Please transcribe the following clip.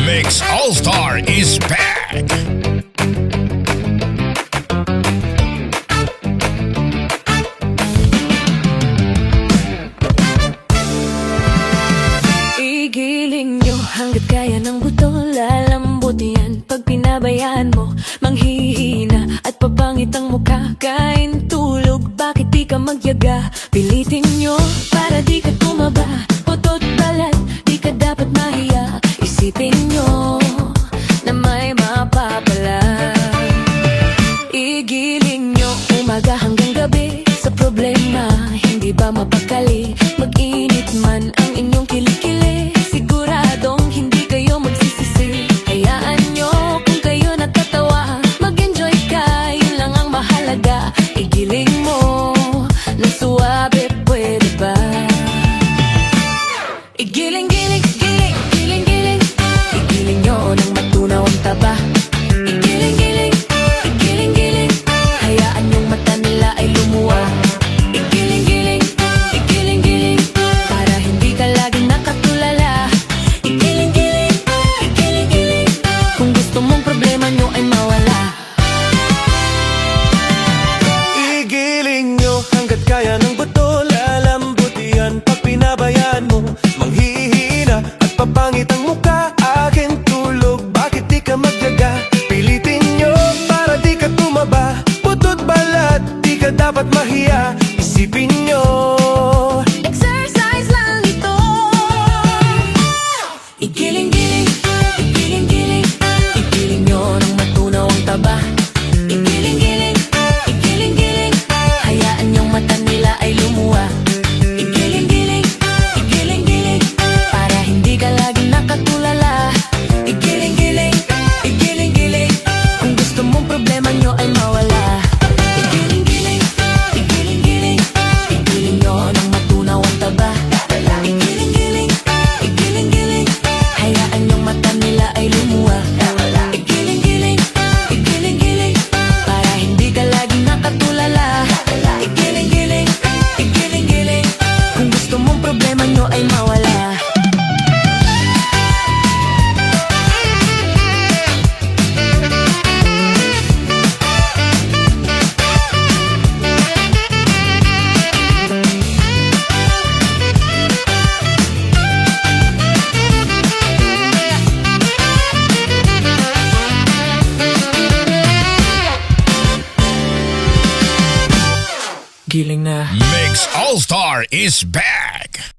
Mix All-Star is back! Igiling nyo hanggat kaya ng buto. Lalambutin yan pag pinabayaan mo. Manghihina at papangit ang mukha. Kain tulog, bakit di ka magyaga? Pilitin nyo para di ka tumaba. Putot balat, di ka dapat mahiya. Isipin nyo na may mapapala. Igiling nyo umaga hanggang gabi sa problema. Hindi ba mapakali? Mag-init man ang inyong kilikili. Siguradong hindi kayo magsisisi. Hayaan nyo kung kayo natatawa. Mag-enjoy ka, yun lang ang mahalaga. Igiling mo ng suwabe, pwede ba? Igiling-giling, giling, giling-giling. Igiling nyo ng matunaw ang taba. Igiling-giling, igiling-giling. Hayaan yung mata nila ay lumuwa. Igiling-giling, igiling-giling. Para hindi ka laging nakatulala. Igiling-giling, igiling-giling. Kung gusto mong problema nyo ay mawala. Igiling nyo hanggat kaya ng buto. Lalambutian pag pinabayaan mo. Manghihina at papangit ang mukha. Akin tulog, bakit di ka magyaga? Pilitin nyo para di ka tumaba. Putot balat, di ka dapat mahiya. Isipin nyo Exercise lang ito. Igiling-giling, igiling-giling. Igiling nyo ng matunaw ang taba. Igiling-giling, igiling-giling. Hayaan yung mata nila ay lumuwa. Igiling-giling, igiling-giling. Para hindi ka laging nakatulala. Igiling-giling, igiling-giling. Kung gusto mong problema nyo ay mawala. Igiling-giling, igiling-giling. Igiling nyo ng matunaw ang taba. Igiling-giling, igiling-giling. Hayaan yung mata nila ay lumuwa. Igiling-giling, igiling-giling. Para hindi ka laging nakatulala. Igiling-giling, igiling-giling. Kung gusto mong problema nyo ay mawala. Giling na. Mix All-Star is back!